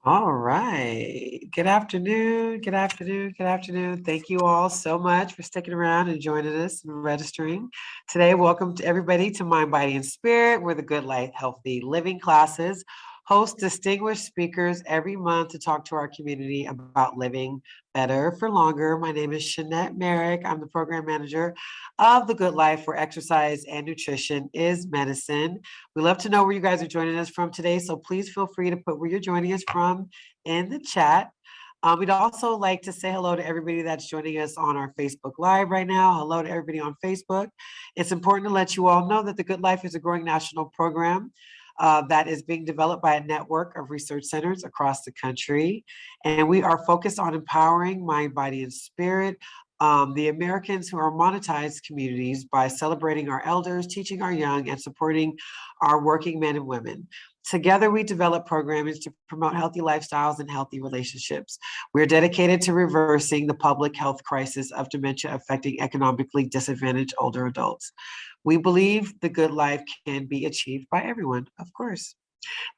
All right. Good afternoon. Good afternoon. Good afternoon. Thank you all so much for sticking around and joining us and registering. Today, welcome to everybody to Mind, Body, and Spirit, where the Good Life, Healthy Living classes host distinguished speakers every month to talk to our community about living better for longer. My name is Shanette Merrick. I'm the program manager of the Good Life, where exercise and nutrition is medicine. We love to know where you guys are joining us from today, so please feel free to put where you're joining us from in the chat. We'd also like to say hello to everybody that's joining us on our Facebook Live right now. Hello to everybody on Facebook. It's important to let you all know that the Good Life is a growing national program that is being developed by a network of research centers across the country. And we are focused on empowering mind, body, and spirit, the Americans who are monetized communities by celebrating our elders, teaching our young, and supporting our working men and women. Together, we develop programs to promote healthy lifestyles and healthy relationships. We're dedicated to reversing the public health crisis of dementia affecting economically disadvantaged older adults. We believe the good life can be achieved by everyone, of course.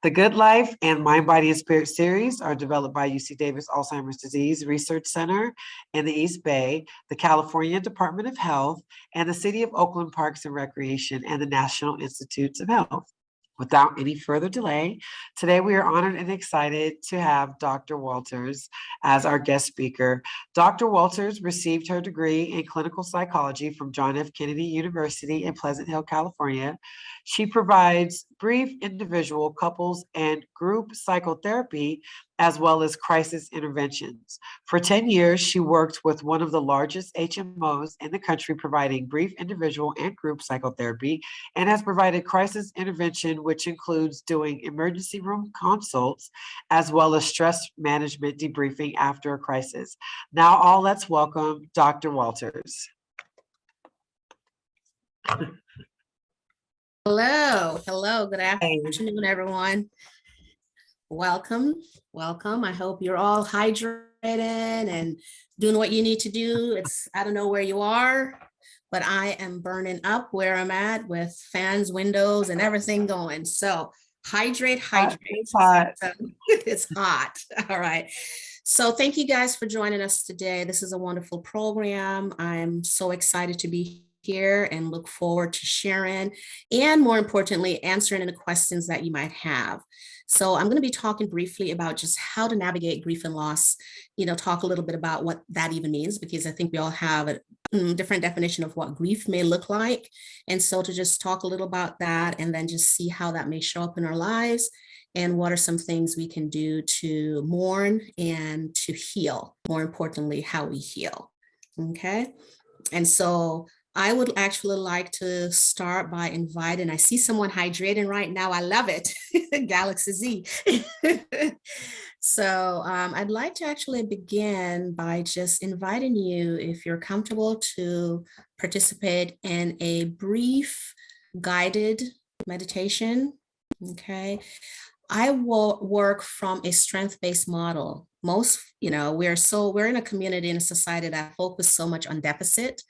The Good Life and Mind, Body, and Spirit series are developed by UC Davis Alzheimer's Disease Research Center in the East Bay, the California Department of Health, and the City of Oakland Parks and Recreation, and the National Institutes of Health. Without any further delay, today we are honored and excited to have Dr. Walters as our guest speaker. Dr. Walters received her degree in clinical psychology from John F. Kennedy University in Pleasant Hill, California. She provides brief individual, couples, and group psychotherapy, as well as crisis interventions. For 10 years, she worked with one of the largest HMOs in the country, providing brief individual and group psychotherapy, and has provided crisis intervention, which includes doing emergency room consults, as well as stress management debriefing after a crisis. Now, all let's welcome Dr. Walters. Hello, good afternoon, everyone. Welcome. I hope you're all hydrated and doing what you need to do. I don't know where you are, but I am burning up where I'm at with fans, windows, and everything going. So hydrate. It's hot. It's hot. All right. So thank you guys for joining us today. This is a wonderful program. I'm so excited to be here and look forward to sharing and, more importantly, answering any questions that you might have. So I'm going to be talking briefly about just how to navigate grief and loss, talk a little bit about what that even means, because I think we all have a different definition of what grief may look like. And so to just talk a little about that and then just see how that may show up in our lives and what are some things we can do to mourn and to heal, more importantly, how we heal. Okay. And so I would actually like to start by inviting, I see someone hydrating right now. I love it. Galaxy Z. So I'd like to actually begin by just inviting you, if you're comfortable, to participate in a brief guided meditation. Okay. I will work from a strength-based model. We're in a community and a society that focus so much on deficit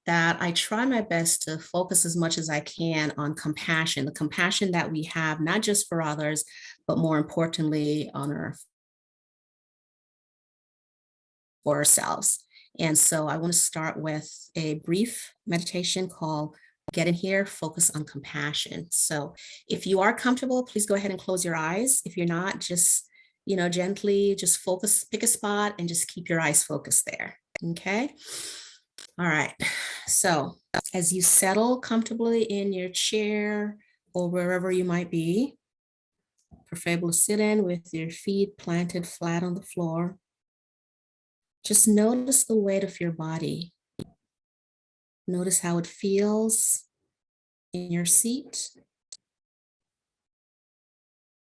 that I try my best to focus as much as I can on compassion, the compassion that we have, not just for others, but more importantly, for ourselves. And so I want to start with a brief meditation called Get in Here, Focus on Compassion. So if you are comfortable, please go ahead and close your eyes. If you're not, just, gently just focus, pick a spot and just keep your eyes focused there. Okay. All right. So as you settle comfortably in your chair or wherever you might be, preferably to sit in with your feet planted flat on the floor. Just notice the weight of your body. Notice how it feels in your seat.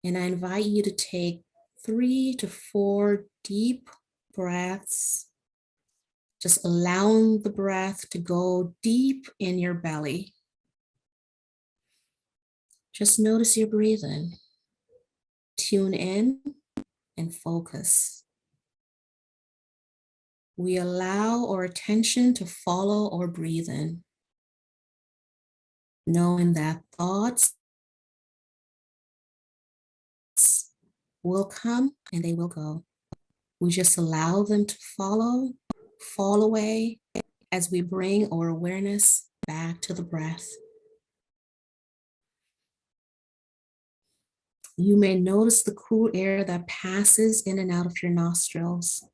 And I invite you to take 3 to 4 deep breaths, just allowing the breath to go deep in your belly. Just notice your breathing. Tune in and focus. We allow our attention to follow our breathing, knowing that thoughts will come and they will go. We just allow them to fall away as we bring our awareness back to the breath. You may notice the cool air that passes in and out of your nostrils.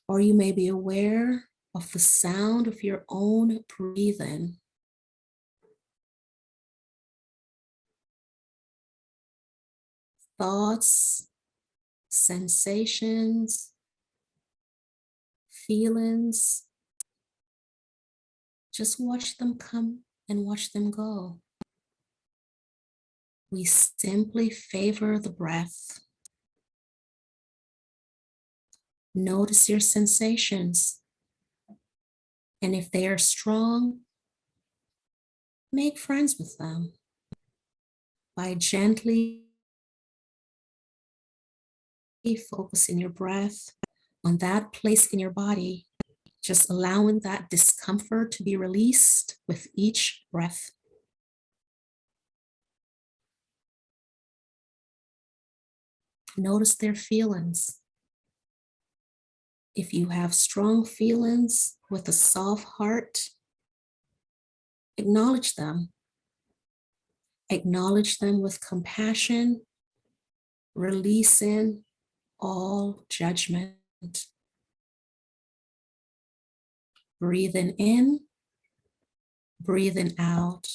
Or you may be aware of the sound of your own breathing. Thoughts, sensations, feelings. Just watch them come and watch them go. We simply favor the breath. Notice your sensations. And if they are strong, make friends with them by gently focusing your breath on that place in your body, just allowing that discomfort to be released with each breath. Notice their feelings. If you have strong feelings with a soft heart, acknowledge them. Acknowledge them with compassion, releasing all judgment. Breathing in, breathing out.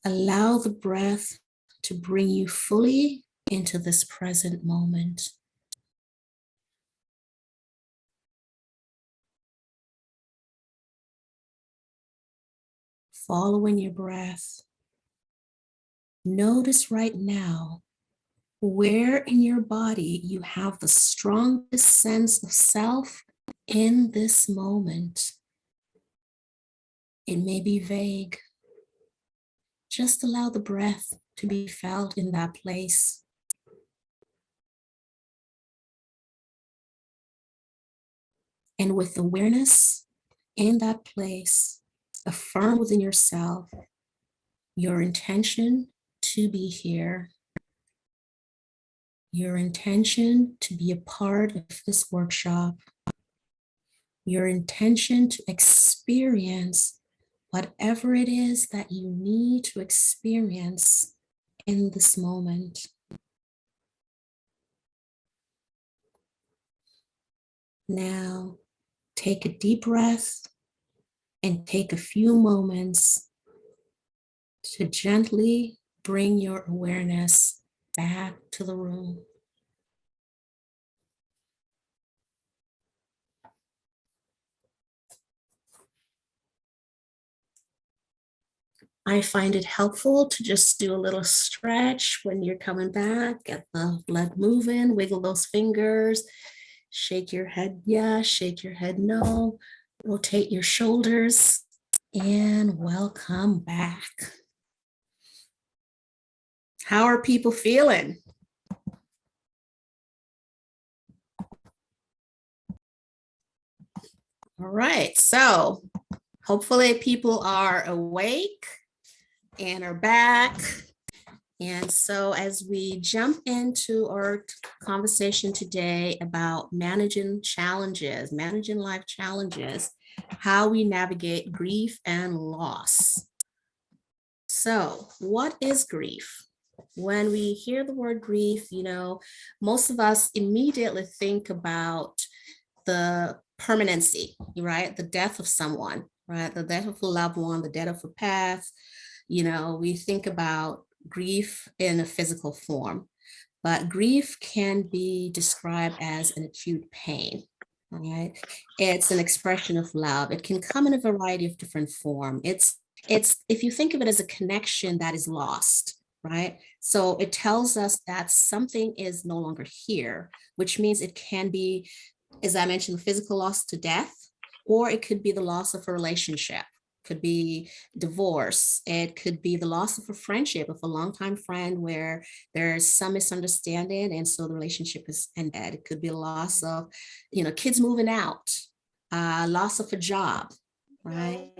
Allow the breath to bring you fully into this present moment. Following your breath, notice right now where in your body you have the strongest sense of self in this moment. It may be vague. Just allow the breath to be felt in that place. And with awareness in that place, affirm within yourself your intention to be here, your intention to be a part of this workshop, your intention to experience whatever it is that you need to experience in this moment. Now, take a deep breath and take a few moments to gently bring your awareness back to the room. I find it helpful to just do a little stretch when you're coming back, get the blood moving, wiggle those fingers, shake your head yes, shake your head no, rotate your shoulders, and welcome back. How are people feeling? All right, so hopefully people are awake and are back. And so as we jump into our conversation today about managing challenges, managing life challenges, how we navigate grief and loss. So what is grief? When we hear the word grief, you know, most of us immediately think about the permanency, right? The death of someone, right? The death of a loved one, the death of a past. You know, we think about grief in a physical form, but grief can be described as an acute pain, right? It's an expression of love. It can come in a variety of different forms. It's if you think of it as a connection that is lost, right? So it tells us that something is no longer here, which means it can be, as I mentioned, physical loss to death, or it could be the loss of a relationship, could be divorce. It could be the loss of a friendship, of a longtime friend where there's some misunderstanding and so the relationship is ended. It could be a loss of, you know, kids moving out, loss of a job, right?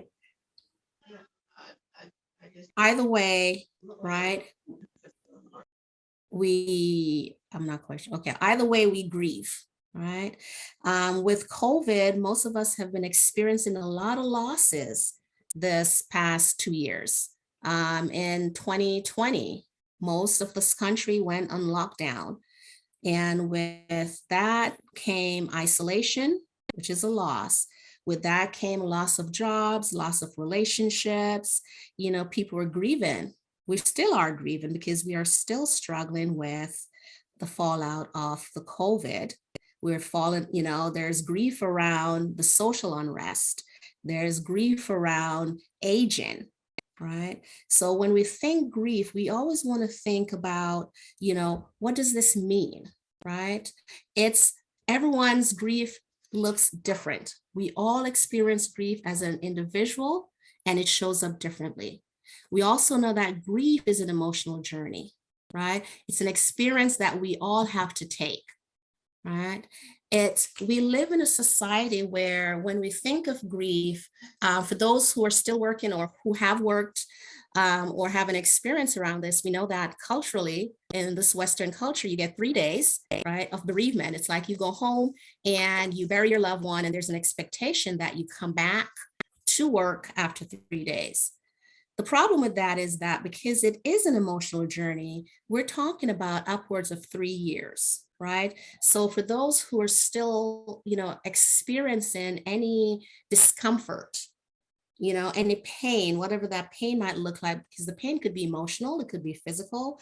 Either way, right? I'm not quite sure. Okay, either way, we grieve, right? With COVID, most of us have been experiencing a lot of losses this past 2 years. In 2020, most of this country went on lockdown. And with that came isolation, which is a loss. With that came loss of jobs, loss of relationships. People were grieving. We still are grieving because we are still struggling with the fallout of the COVID. We're falling, there's grief around the social unrest. There's grief around aging, right? So when we think grief, we always want to think about, what does this mean, right? It's everyone's grief looks different. We all experience grief as an individual, and it shows up differently. We also know that grief is an emotional journey, right? It's an experience that we all have to take, right? We live in a society where when we think of grief, for those who are still working or who have worked or have an experience around this, we know that culturally in this Western culture, you get 3 days, right, of bereavement. It's like you go home and you bury your loved one, and there's an expectation that you come back to work after 3 days. The problem with that is that because it is an emotional journey, we're talking about upwards of 3 years, right? So for those who are still, experiencing any discomfort, any pain, whatever that pain might look like, because the pain could be emotional, it could be physical.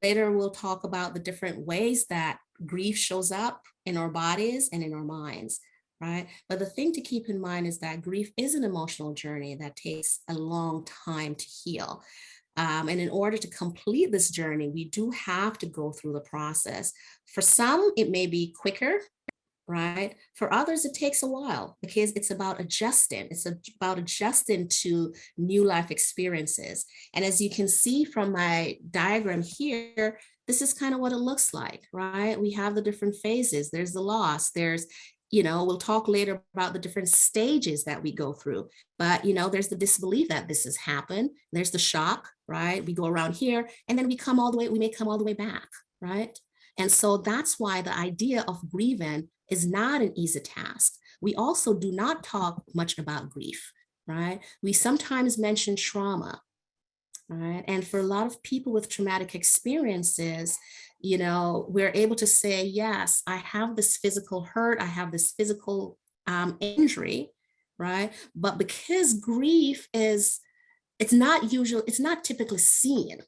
Later, we'll talk about the different ways that grief shows up in our bodies and in our minds, right? But the thing to keep in mind is that grief is an emotional journey that takes a long time to heal. And in order to complete this journey, we do have to go through the process. For some, it may be quicker, right? For others, it takes a while because it's about adjusting. It's about adjusting to new life experiences. And as you can see from my diagram here, this is kind of what it looks like, right? We have the different phases. There's the loss. We'll talk later about the different stages that we go through. But, there's the disbelief that this has happened. There's the shock, right? We go around here and then we may come all the way back, right? And so that's why the idea of grieving is not an easy task. We also do not talk much about grief, right? We sometimes mention trauma, right? And for a lot of people with traumatic experiences, we're able to say, yes, I have this physical hurt, I have this physical injury, right? But because grief it's not typically seen,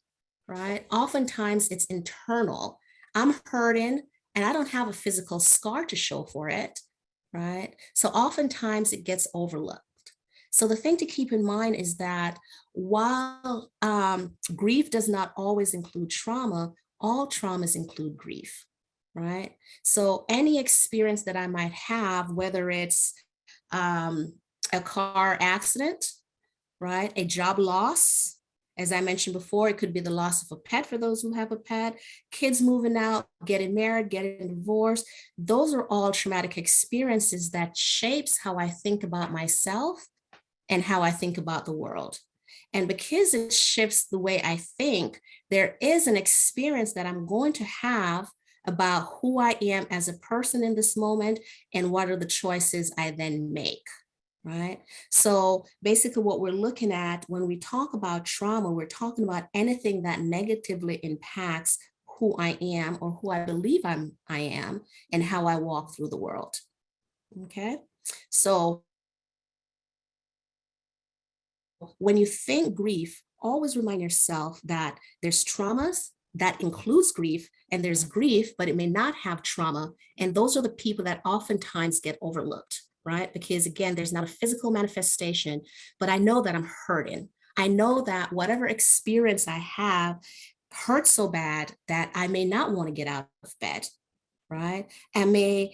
right? Oftentimes it's internal. I'm hurting and I don't have a physical scar to show for it, right? So oftentimes it gets overlooked. So the thing to keep in mind is that while grief does not always include trauma, all traumas include grief, right? So any experience that I might have, whether it's a car accident, right? A job loss. As I mentioned before, it could be the loss of a pet for those who have a pet, kids moving out, getting married, getting divorced. Those are all traumatic experiences that shapes how I think about myself and how I think about the world. And because it shifts the way I think, there is an experience that I'm going to have about who I am as a person in this moment and what are the choices I then make. Right? So basically what we're looking at when we talk about trauma, we're talking about anything that negatively impacts who I am or who I believe I am and how I walk through the world. Okay. So when you think grief, always remind yourself that there's traumas that includes grief and there's grief, but it may not have trauma. And those are the people that oftentimes get overlooked, right? Because again, there's not a physical manifestation, but I know that I'm hurting. I know that whatever experience I have hurts so bad that I may not want to get out of bed, right? And my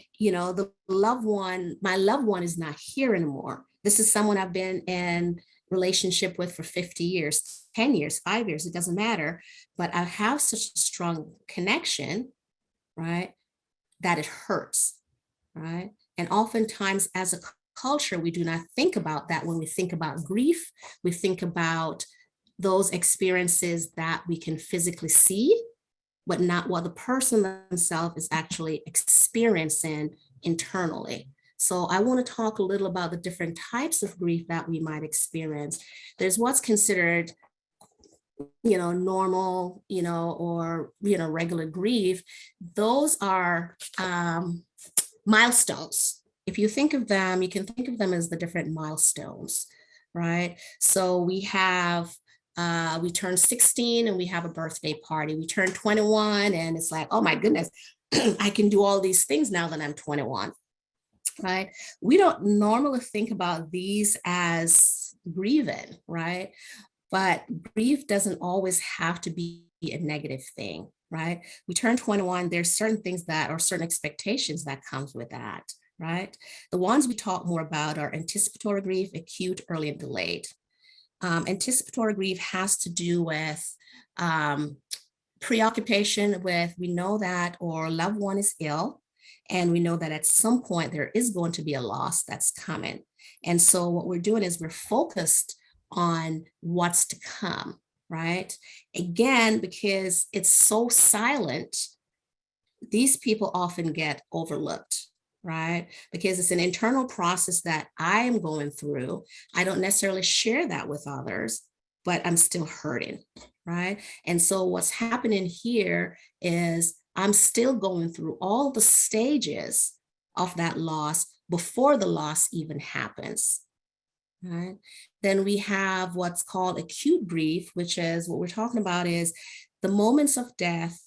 loved one is not here anymore. This is someone I've been in relationship with for 50 years, 10 years, 5 years, it doesn't matter. But I have such a strong connection, right, that it hurts, right? And oftentimes as a culture, we do not think about that when we think about grief. We think about those experiences that we can physically see, but not what the person themselves is actually experiencing internally. So I want to talk a little about the different types of grief that we might experience. There's what's considered, normal, or, regular grief. Those are milestones. If you think of them, you can think of them as the different milestones, right? So we turn 16 and we have a birthday party. We turn 21 and it's like, oh my goodness, I can do all these things now that I'm 21, right? We don't normally think about these as grieving, right? But grief doesn't always have to be a negative thing, right? We turn 21, there's certain things that, or certain expectations that comes with that, right? The ones we talk more about are anticipatory grief, acute, early, and delayed. Anticipatory grief has to do with preoccupation with, we know that our loved one is ill, and we know that at some point there is going to be a loss that's coming. And so what we're doing is we're focused on what's to come, right? Again, because it's so silent, these people often get overlooked, right? Because it's an internal process that I am going through. I don't necessarily share that with others, but I'm still hurting, right? And so what's happening here is I'm still going through all the stages of that loss before the loss even happens. Right. Then we have what's called acute grief, which is what we're talking about is the moments of death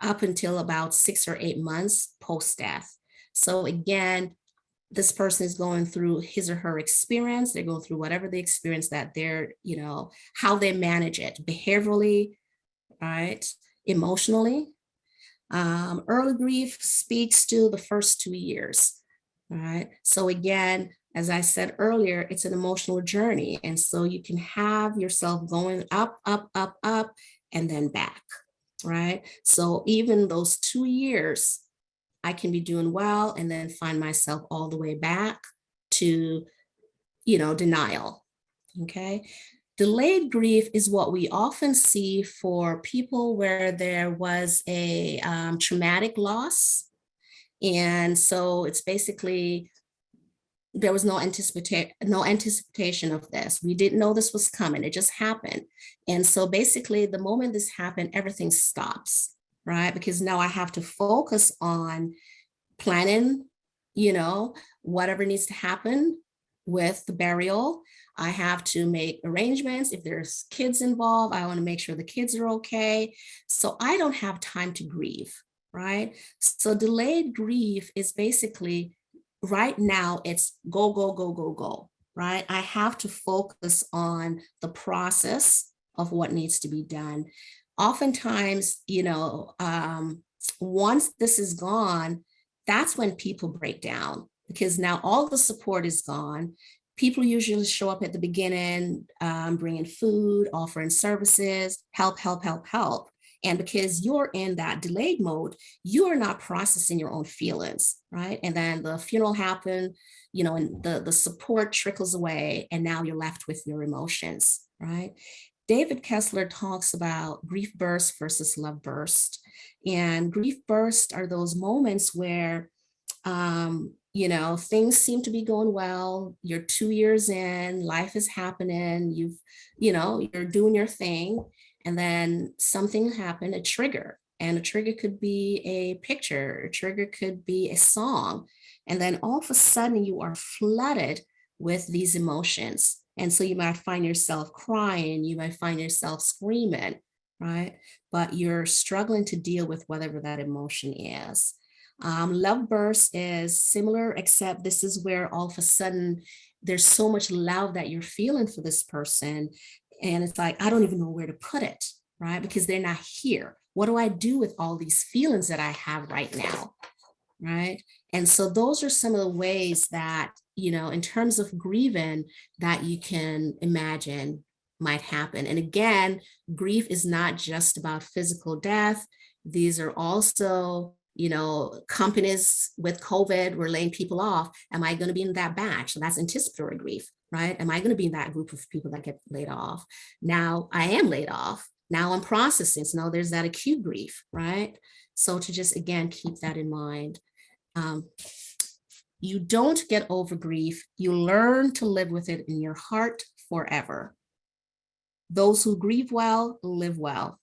up until about 6 or 8 months post-death. So again, this person is going through his or her experience. They're going through whatever the experience that they're, how they manage it behaviorally, right? Emotionally. Early grief speaks to the first 2 years, right? So again, as I said earlier, it's an emotional journey. And so you can have yourself going up, up, up, up, and then back, right? So even those 2 years, I can be doing well and then find myself all the way back to, denial, okay? Delayed grief is what we often see for people where there was a traumatic loss. And so it's basically, there was no anticipation of this. We didn't know this was coming. It just happened. And so basically the moment this happened, everything stops, right? Because now I have to focus on planning, whatever needs to happen with the burial. I have to make arrangements. If there's kids involved, I want to make sure the kids are okay. So I don't have time to grieve, right? So delayed grief is basically right now it's go, go, go, go, go, right? I have to focus on the process of what needs to be done. Oftentimes, once this is gone, that's when people break down because now all the support is gone. People usually show up at the beginning, bringing food, offering services, help, help, help, help. And because you're in that delayed mode, you are not processing your own feelings, right? And then the funeral happened, and the support trickles away, and now you're left with your emotions, right? David Kessler talks about grief burst versus love burst. And grief burst are those moments where, things seem to be going well. You're 2 years in, life is happening. You're doing your thing. And then something happened, a trigger, and a trigger could be a picture, a trigger could be a song. And then all of a sudden you are flooded with these emotions. And so you might find yourself crying, you might find yourself screaming, right? But you're struggling to deal with whatever that emotion is. Love burst is similar, except this is where all of a sudden there's so much love that you're feeling for this person. And it's like, I don't even know where to put it, right? Because they're not here. What do I do with all these feelings that I have right now, right? And so those are some of the ways that, in terms of grieving, that you can imagine might happen. And again, grief is not just about physical death. These are also, companies with COVID were laying people off. Am I going to be in that batch? So that's anticipatory grief, right? Am I going to be in that group of people that get laid off? Now I am laid off. Now I'm processing. So now there's that acute grief, right? So to just, again, keep that in mind. You don't get over grief. You learn to live with it in your heart forever. Those who grieve well live well.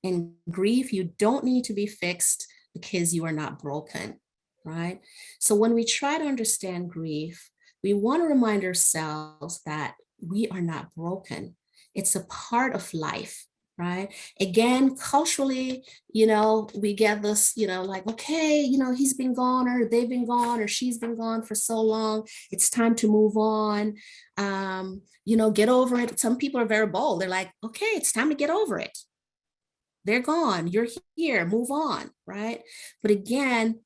In grief, you don't need to be fixed because you are not broken, right? So when we try to understand grief, we want to remind ourselves that we are not broken. It's a part of life, right? Again, culturally, we get this, like, okay, he's been gone or they've been gone or she's been gone for so long. It's time to move on. Get over it. Some people are very bold. They're like, okay, it's time to get over it. They're gone. You're here. Move on, right? But again,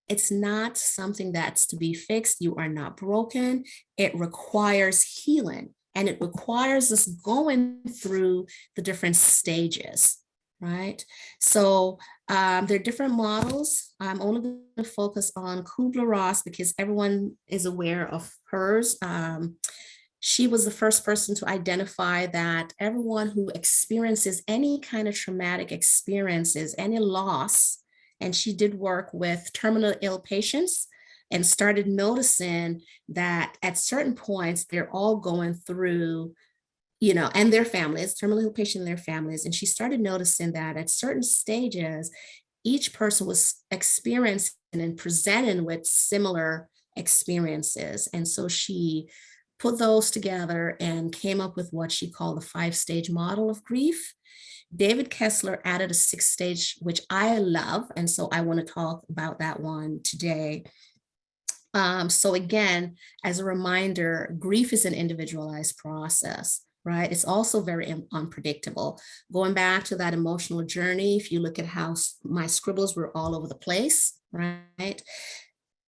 it's not something that's to be fixed. You are not broken. It requires healing, and it requires us going through the different stages, right? So there are different models. I'm only going to focus on Kubler-Ross because everyone is aware of hers. She was the first person to identify that everyone who experiences any kind of traumatic experiences, any loss, and she did work with terminally ill patients and started noticing that at certain points, they're all going through, and their families, terminally ill patients and their families. And she started noticing that at certain stages, each person was experiencing and presenting with similar experiences. And so she put those together and came up with what she called the 5-stage model of grief. David Kessler added a 6th stage, which I love. And so I want to talk about that one today. So again, as a reminder, grief is an individualized process, right? It's also very unpredictable. Going back to that emotional journey, if you look at how my scribbles were all over the place, right?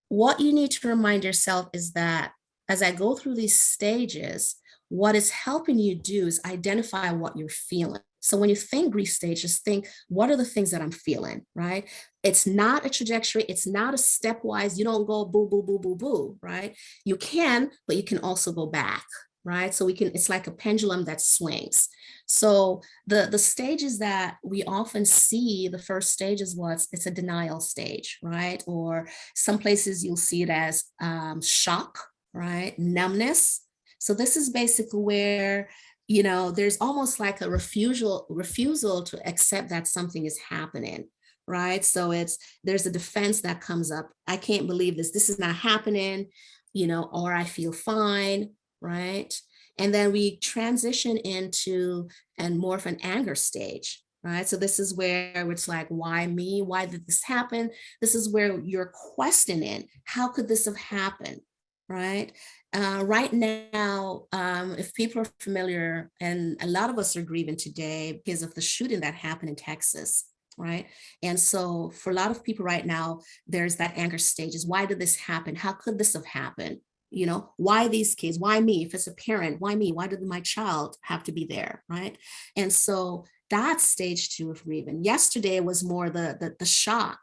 What you need to remind yourself is that as I go through these stages, what it's helping you do is identify what you're feeling. So when you think grief stage, just think, what are the things that I'm feeling, right? It's not a trajectory. It's not a stepwise. You don't go boo, boo, boo, boo, boo, right? You can, but you can also go back, right? So it's like a pendulum that swings. So the stages that we often see, the first stage is it's a denial stage, right? Or some places you'll see it as shock, right? Numbness. So this is basically where, there's almost like a refusal to accept that something is happening, right? So there's a defense that comes up. I can't believe this. This is not happening, or I feel fine, right? And then we transition into more of an anger stage, right? So this is where it's like, why me? Why did this happen? This is where you're questioning, how could this have happened? Right? Right now, if people are familiar, and a lot of us are grieving today because of the shooting that happened in Texas, right? And so for a lot of people right now, there's that anger stages. Why did this happen? How could this have happened? Why these kids? Why me? If it's a parent, why me? Why did my child have to be there, right? And so that's stage 2 of grieving. Yesterday was more the shock,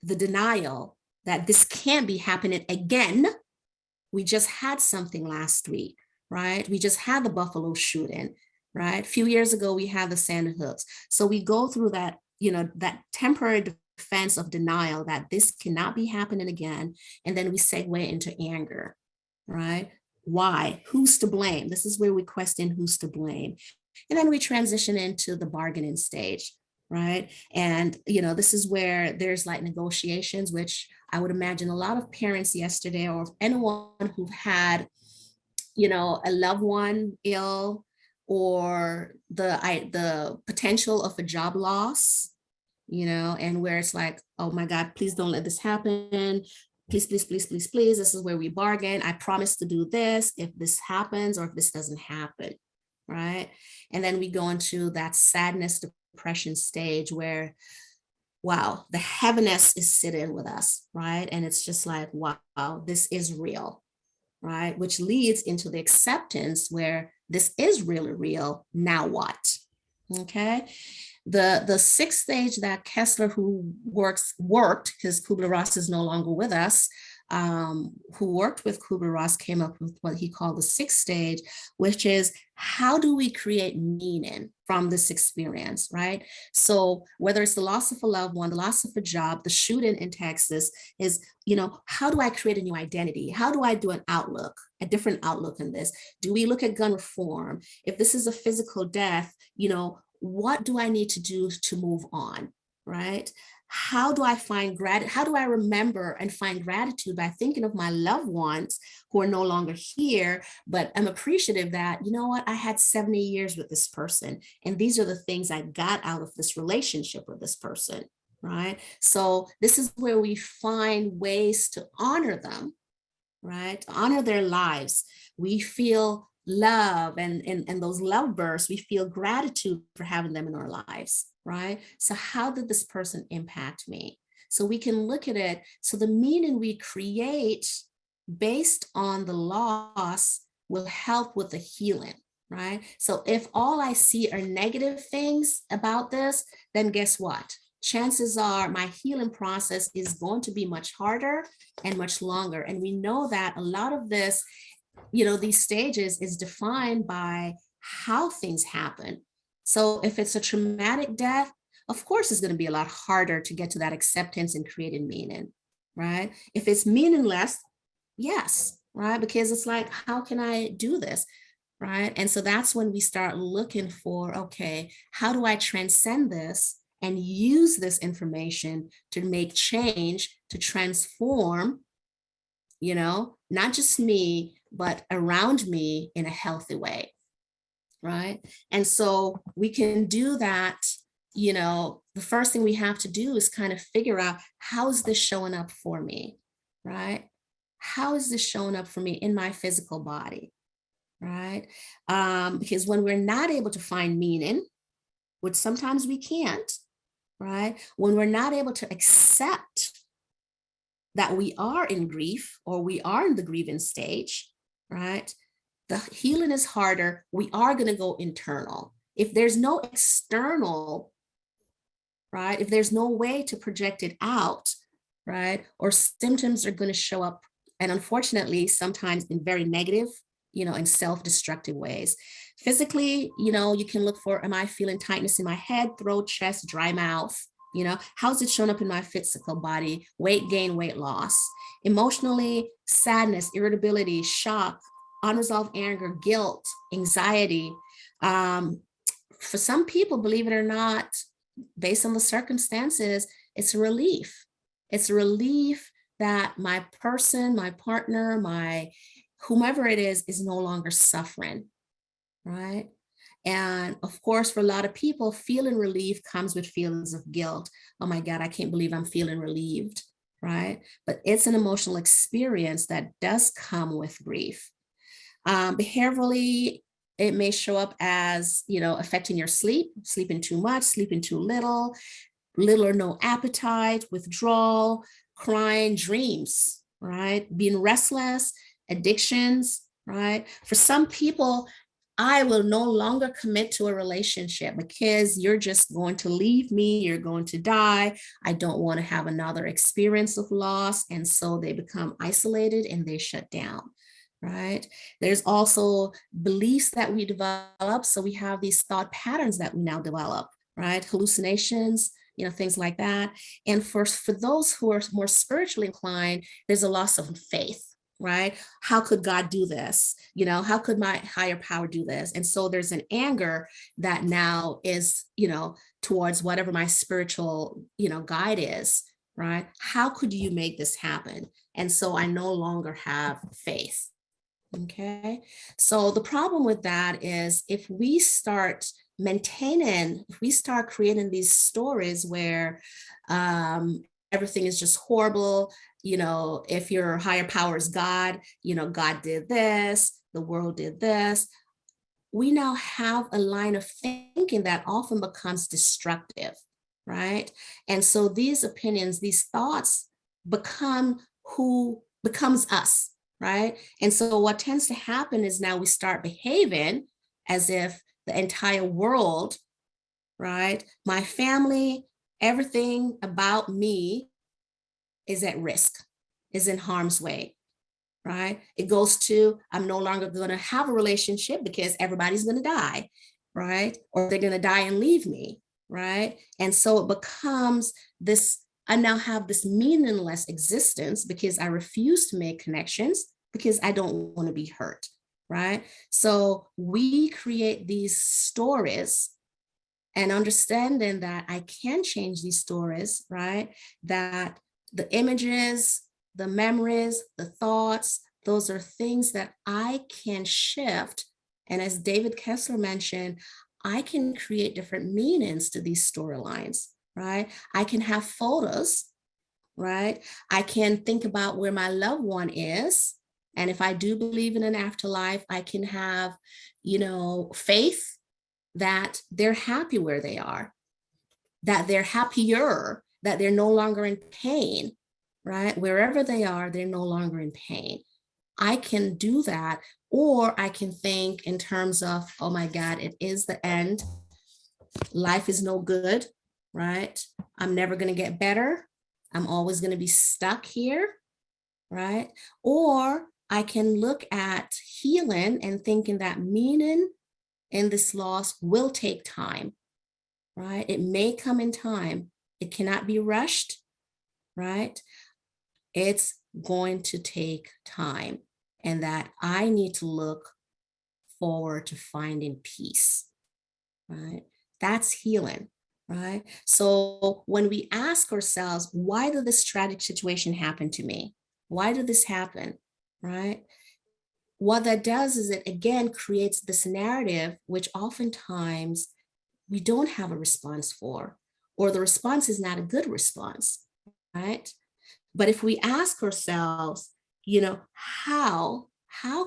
the denial that this can't be happening again. We just had something last week, right? We just had the Buffalo shooting, right? A few years ago, we had the Sandy Hooks. So we go through that, that temporary defense of denial that this cannot be happening again. And then we segue into anger, right? Why? Who's to blame? This is where we question who's to blame. And then we transition into the bargaining stage, right? And, this is where there's like negotiations, which I would imagine a lot of parents yesterday, or anyone who've had, a loved one ill, or the potential of a job loss, and where it's like, oh my God, please don't let this happen. Please, please, please, please, please. This is where we bargain. I promise to do this if this happens or if this doesn't happen, right? And then we go into that sadness, depression stage where, wow, the heaviness is sitting with us, right? And it's just like, wow, this is real, right? Which leads into the acceptance where this is really real. Now what? Okay. The 6th stage that Kessler, who worked, because Kubler-Ross is no longer with us, who worked with Kubler-Ross, came up with what he called the sixth stage, which is how do we create meaning from this experience, right? So whether it's the loss of a loved one, the loss of a job, the shooting in Texas, is, how do I create a new identity? How do I do a different outlook in this? Do we look at gun reform? If this is a physical death, what do I need to do to move on, right? How do I find gratitude? How do I remember and find gratitude by thinking of my loved ones who are no longer here, but I'm appreciative that, I had 70 years with this person, and these are the things I got out of this relationship with this person, right? So this is where we find ways to honor them, right? Honor their lives. We feel love and those love bursts, we feel gratitude for having them in our lives, right? So how did this person impact me? So we can look at it. So the meaning we create based on the loss will help with the healing, right? So if all I see are negative things about this, then guess what? Chances are my healing process is going to be much harder and much longer. And we know that a lot of this, these stages is defined by how things happen. So if it's a traumatic death, of course, it's going to be a lot harder to get to that acceptance and creating meaning, right? If it's meaningless, yes, right? Because it's like, how can I do this? Right. And so that's when we start looking for, okay, how do I transcend this and use this information to make change, to transform, not just me, but around me in a healthy way, right? And so we can do that. The first thing we have to do is kind of figure out, how is this showing up for me, right? How is this showing up for me in my physical body, right? Because when we're not able to find meaning, which sometimes we can't, right? When we're not able to accept that we are in grief or we are in the grieving stage, right? The healing is harder. We are going to go internal. If there's no external, right? If there's no way to project it out, right? Or symptoms are going to show up, and unfortunately, sometimes in very negative, in self-destructive ways. Physically, you can look for, am I feeling tightness in my head, throat, chest, dry mouth? How's it shown up in my physical body? Weight gain, weight loss. Emotionally, sadness, irritability, shock, unresolved anger, guilt, anxiety. For some people, believe it or not, based on the circumstances, it's a relief. It's a relief that my person, my partner, my whomever it is no longer suffering, right? And of course, for a lot of people, feeling relief comes with feelings of guilt. Oh my God, I can't believe I'm feeling relieved, right? But it's an emotional experience that does come with grief. Behaviorally, it may show up as, affecting your sleep, sleeping too much, sleeping too little or no appetite, withdrawal, crying, dreams, right? Being restless, addictions, right? For some people, I will no longer commit to a relationship because you're just going to leave me, you're going to die. I don't want to have another experience of loss. And so they become isolated and they shut down, right? There's also beliefs that we develop. So we have these thought patterns that we now develop, right? Hallucinations, things like that. And for those who are more spiritually inclined, there's a loss of faith, right? How could God do this? How could my higher power do this? And so there's an anger that now is, towards whatever my spiritual, guide is, right? How could you make this happen? And so I no longer have faith. Okay. So the problem with that is if we start creating these stories where everything is just horrible, if your higher power is God, God did this, the world did this, we now have a line of thinking that often becomes destructive, right? And so these opinions, these thoughts become who becomes us, right? And so what tends to happen is now we start behaving as if the entire world, right? My family, everything about me is at risk, is in harm's way, right? It goes to, I'm no longer going to have a relationship because everybody's going to die, right? Or they're going to die and leave me, right? And so it becomes this, I now have this meaningless existence because I refuse to make connections because I don't want to be hurt, right? So we create these stories and understanding that I can change these stories, right? That the images, the memories, the thoughts, those are things that I can shift. And as David Kessler mentioned, I can create different meanings to these storylines, right? I can have photos, right? I can think about where my loved one is. And if I do believe in an afterlife, I can have, faith that they're happy where they are, that they're happier, that they're no longer in pain, right? Wherever they are, they're no longer in pain. I can do that, or I can think in terms of, oh my God, it is the end. Life is no good, right? I'm never going to get better. I'm always going to be stuck here, right? Or I can look at healing and thinking that meaning in this loss will take time, right? It may come in time. It cannot be rushed, right? It's going to take time, and that I need to look forward to finding peace, right? That's healing, right? So when we ask ourselves, why did this tragic situation happen to me? Why did this happen, right? What that does is it again creates this narrative, which oftentimes we don't have a response for, or the response is not a good response, right? But if we ask ourselves, how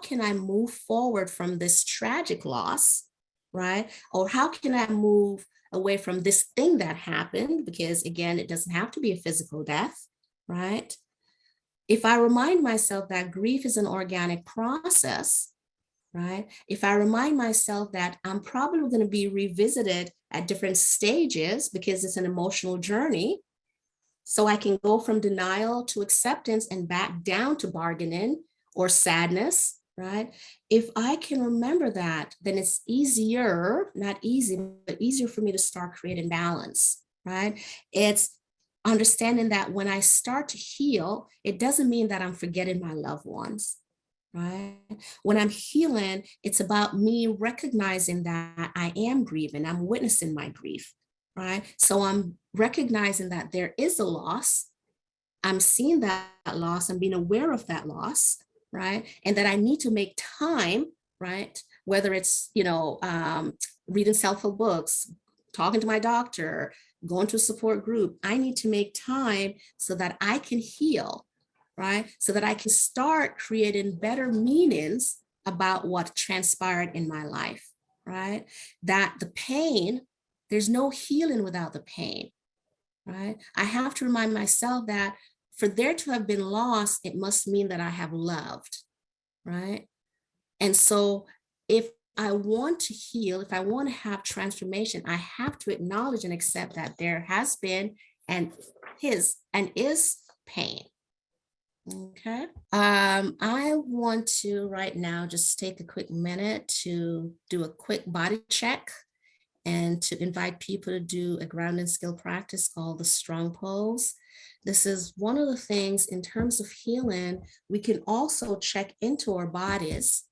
can I move forward from this tragic loss, right? Or how can I move away from this thing that happened? Because again, it doesn't have to be a physical death, right? If I remind myself that grief is an organic process, right? If I remind myself that I'm probably going to be revisited at different stages because it's an emotional journey, so I can go from denial to acceptance and back down to bargaining or sadness, right? If I can remember that, then it's easier, not easy, but easier for me to start creating balance, right? It's understanding that when I start to heal, it doesn't mean that I'm forgetting my loved ones, right? When I'm healing, it's about me recognizing that I am grieving, I'm witnessing my grief, right? So I'm recognizing that there is a loss. I'm seeing that loss, I'm being aware of that loss, right? And that I need to make time, right? Whether it's, reading self-help books, talking to my doctor, going to a support group, I need to make time so that I can heal, right? So that I can start creating better meanings about what transpired in my life, right? That the pain, there's no healing without the pain, right? I have to remind myself that for there to have been loss, it must mean that I have loved, right? And so if I want to heal, if I want to have transformation, I have to acknowledge and accept that there has been and is pain. Okay. I want to right now just take a quick minute to do a quick body check and to invite people to do a grounding skill practice called the strong pose. This is one of the things in terms of healing, we can also check into our bodies,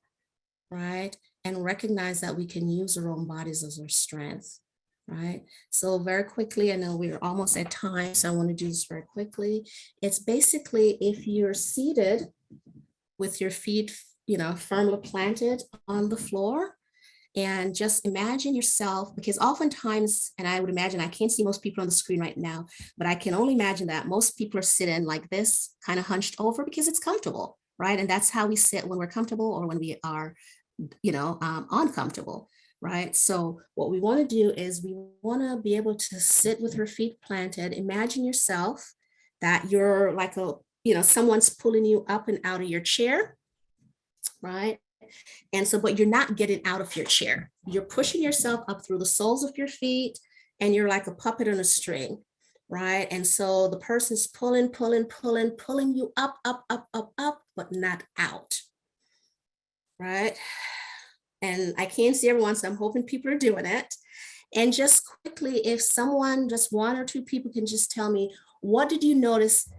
right? And recognize that we can use our own bodies as our strength, right? So very quickly, I know we're almost at time, so I want to do this very quickly. It's basically if you're seated with your feet, firmly planted on the floor, and just imagine yourself, because oftentimes, and I would imagine, I can't see most people on the screen right now, but I can only imagine that most people are sitting like this, kind of hunched over because it's comfortable, right? And that's how we sit when we're comfortable or when we are, uncomfortable, right? So what we want to do is we want to be able to sit with your feet planted. Imagine yourself that you're like someone's pulling you up and out of your chair, right? And so, but you're not getting out of your chair. You're pushing yourself up through the soles of your feet, and you're like a puppet on a string. right? And so the person's pulling, pulling you up, but not out, right? And I can't see everyone, so I'm hoping people are doing it. And just quickly, if someone, just one or two people can just tell me, what did you notice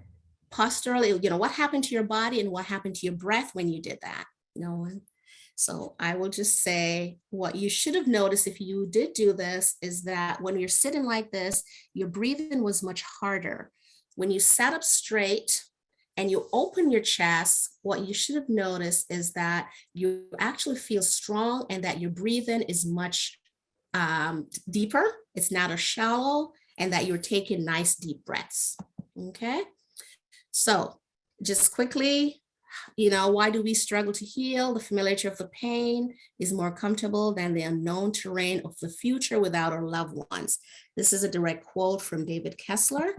posturally, what happened to your body and what happened to your breath when you did that? No one. So I will just say what you should have noticed if you did do this is that when you're sitting like this, your breathing was much harder. When you sat up straight and you open your chest, what you should have noticed is that you actually feel strong and that your breathing is much deeper. It's not as shallow, and that you're taking nice deep breaths. Okay. So just quickly, why do we struggle to heal? The familiarity of the pain is more comfortable than the unknown terrain of the future without our loved ones. This is a direct quote from David Kessler,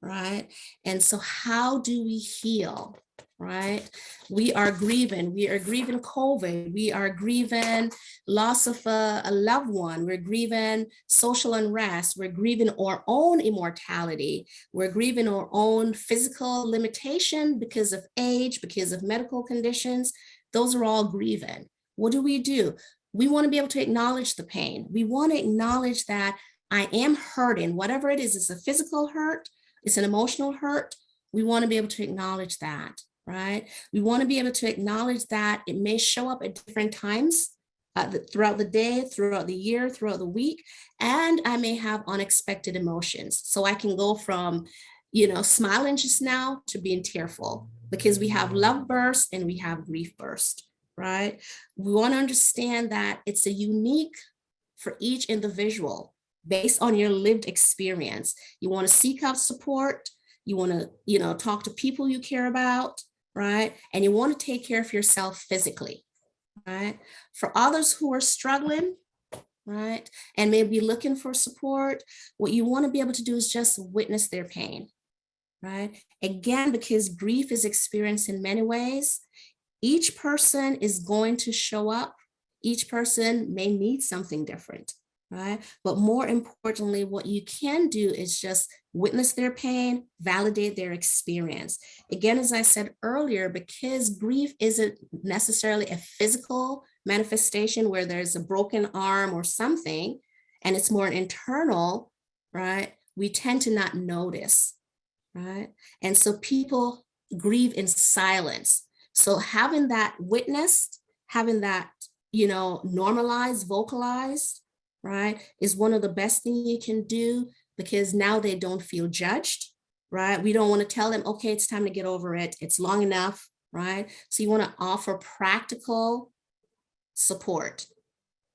right? And so how do we heal, right? We are grieving COVID. We are grieving loss of a loved one. We're grieving social unrest. We're grieving our own immortality. We're grieving our own physical limitation because of age, because of medical conditions. Those are all grieving. What do? We want to be able to acknowledge the pain. We want to acknowledge that I am hurting, whatever it is. It's a physical hurt, it's an emotional hurt. We want to be able to acknowledge that, right? We want to be able to acknowledge that it may show up at different times throughout the day, throughout the year, throughout the week, and I may have unexpected emotions. So I can go from, smiling just now to being tearful, because we have love burst and we have grief burst, right? We want to understand that it's a unique for each individual based on your lived experience. You want to seek out support. You want to, talk to people you care about, right? And you want to take care of yourself physically, right? For others who are struggling, right, and maybe looking for support, what you want to be able to do is just witness their pain, right? Again, because grief is experienced in many ways, each person is going to show up. Each person may need something different, right? But more importantly, what you can do is just witness their pain, validate their experience. Again, as I said earlier, because grief isn't necessarily a physical manifestation where there's a broken arm or something, and it's more internal, right? We tend to not notice, right? And so people grieve in silence. So having that witnessed, having that, normalized, vocalized, right, is one of the best things you can do, because now they don't feel judged, right? We don't want to tell them, okay, it's time to get over it. It's long enough, right? So you want to offer practical support,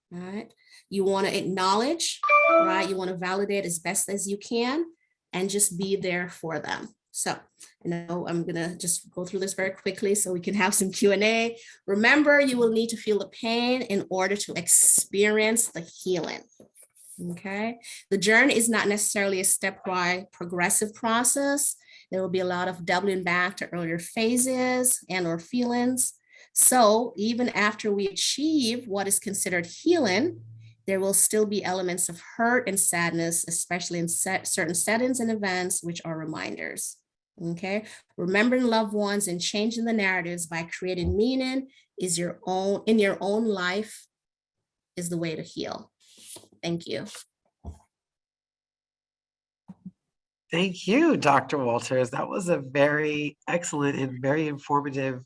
right? You want to acknowledge, right? You want to validate as best as you can and just be there for them. So I know I'm gonna just go through this very quickly so we can have some Q&A. Remember, you will need to feel the pain in order to experience the healing, okay? The journey is not necessarily a stepwise progressive process. There will be a lot of doubling back to earlier phases and or feelings. So even after we achieve what is considered healing, there will still be elements of hurt and sadness, especially in certain settings and events, which are reminders. Okay, remembering loved ones and changing the narratives by creating meaning in your own life is the way to heal. Thank you. Thank you, Dr. Walters. That was a very excellent and very informative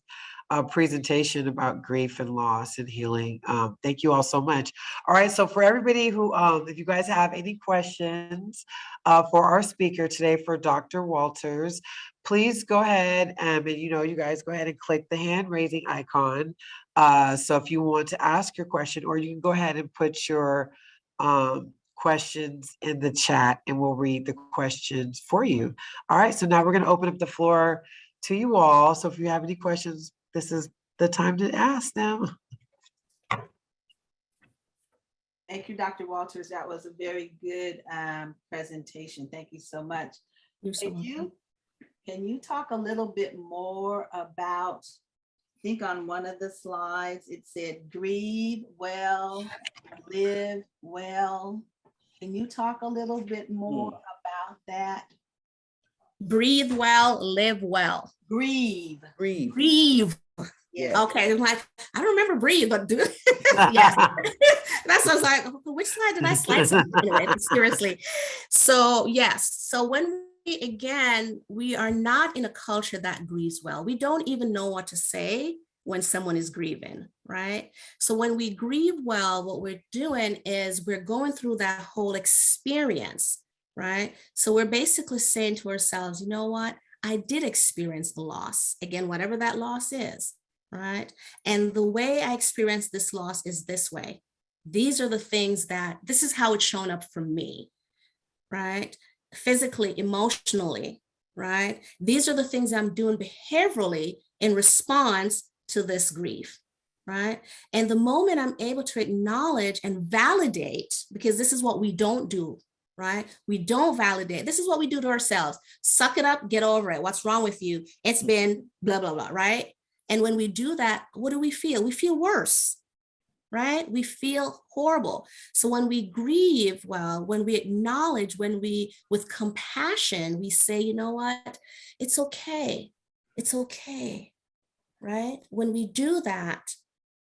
presentation about grief and loss and healing. Thank you all so much. All right, so for everybody who, if you guys have any questions for our speaker today, for Dr. Walters, please go ahead and, you guys go ahead and click the hand raising icon. So if you want to ask your question, or you can go ahead and put your questions in the chat and we'll read the questions for you. All right, so now we're going to open up the floor to you all. So if you have any questions, this is the time to ask them. Thank you, Dr. Walters. That was a very good presentation. Thank you so much. Can you talk a little bit more about, I think on one of the slides, it said grieve well, live well. Can you talk a little bit more about that? Breathe well, live well. Grieve. Breathe. Grieve. Yes. Okay, I'm like, I don't remember breathe, but do yes. That's what I was like, which slide did I slide something? Anyway, seriously. So yes, so when we are not in a culture that grieves well. We don't even know what to say when someone is grieving, right? So when we grieve well, what we're doing is we're going through that whole experience, right? So we're basically saying to ourselves, you know what? I did experience the loss. Again, whatever that loss is, right? And the way I experienced this loss is this way. These are the things this is how it's shown up for me, right? Physically, emotionally, right? These are the things I'm doing behaviorally in response to this grief, right? And the moment I'm able to acknowledge and validate, because this is what we don't do, right? We don't validate. This is what we do to ourselves. Suck it up, get over it. What's wrong with you? It's been blah, blah, blah, right? And when we do that, what do we feel? We feel worse, right? We feel horrible. So when we grieve well, when we acknowledge, with compassion, we say, you know what? It's okay. It's okay, right? When we do that,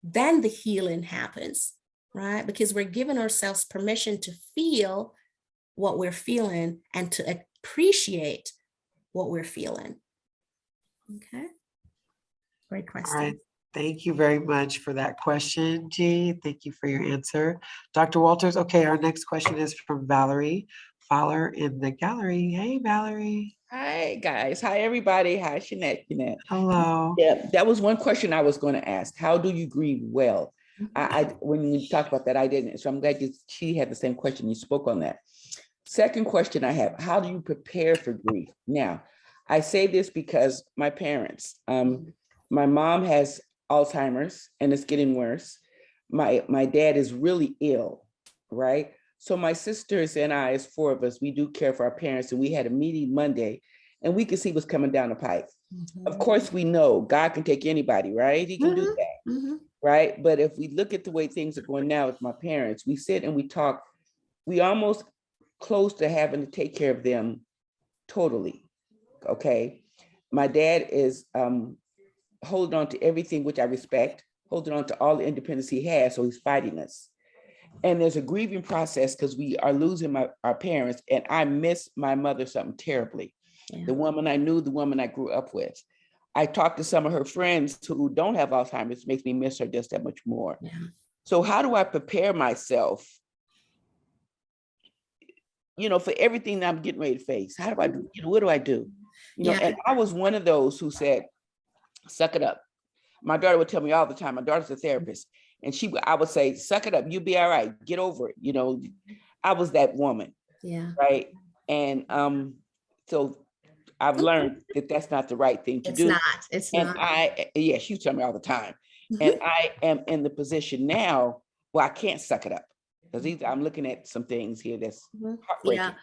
then the healing happens, right? Because we're giving ourselves permission to feel what we're feeling and to appreciate what we're feeling. Okay. Great question. All right. Thank you very much for that question, G. Thank you for your answer. Dr. Walters, okay, our next question is from Valerie Fowler in the gallery. Hey, Valerie. Hi, guys. Hi, everybody. Hi, Jeanette. Hello. Yeah, that was one question I was going to ask. How do you grieve well? When you talked about that, I didn't. So I'm glad she had the same question. You spoke on that. Second question I have, how do you prepare for grief? Now, I say this because my parents, my mom has Alzheimer's and it's getting worse. My dad is really ill, right? So my sisters and I, as four of us, we do care for our parents, and we had a meeting Monday and we could see what's coming down the pipe. Of course, we know God can take anybody, right? He can do that, right? But if we look at the way things are going now with my parents, we sit and we talk, we almost close to having to take care of them totally, okay? My dad is holding on to everything, which I respect, holding on to all the independence he has, so he's fighting us. And there's a grieving process because we are losing our parents, and I miss my mother something terribly. Yeah. The woman I knew, the woman I grew up with. I talked to some of her friends who don't have Alzheimer's, makes me miss her just that much more. Yeah. So how do I prepare myself, for everything that I'm getting ready to face? How do I do, what do I do? And I was one of those who said, suck it up. My daughter would tell me all the time, my daughter's a therapist, and I would say, suck it up, you'll be all right, get over it. I was that woman. Yeah. Right. And so I've learned that that's not the right thing to do. It's not. She would tell me all the time. And I am in the position now where I can't suck it up, because I'm looking at some things here that's heartbreaking.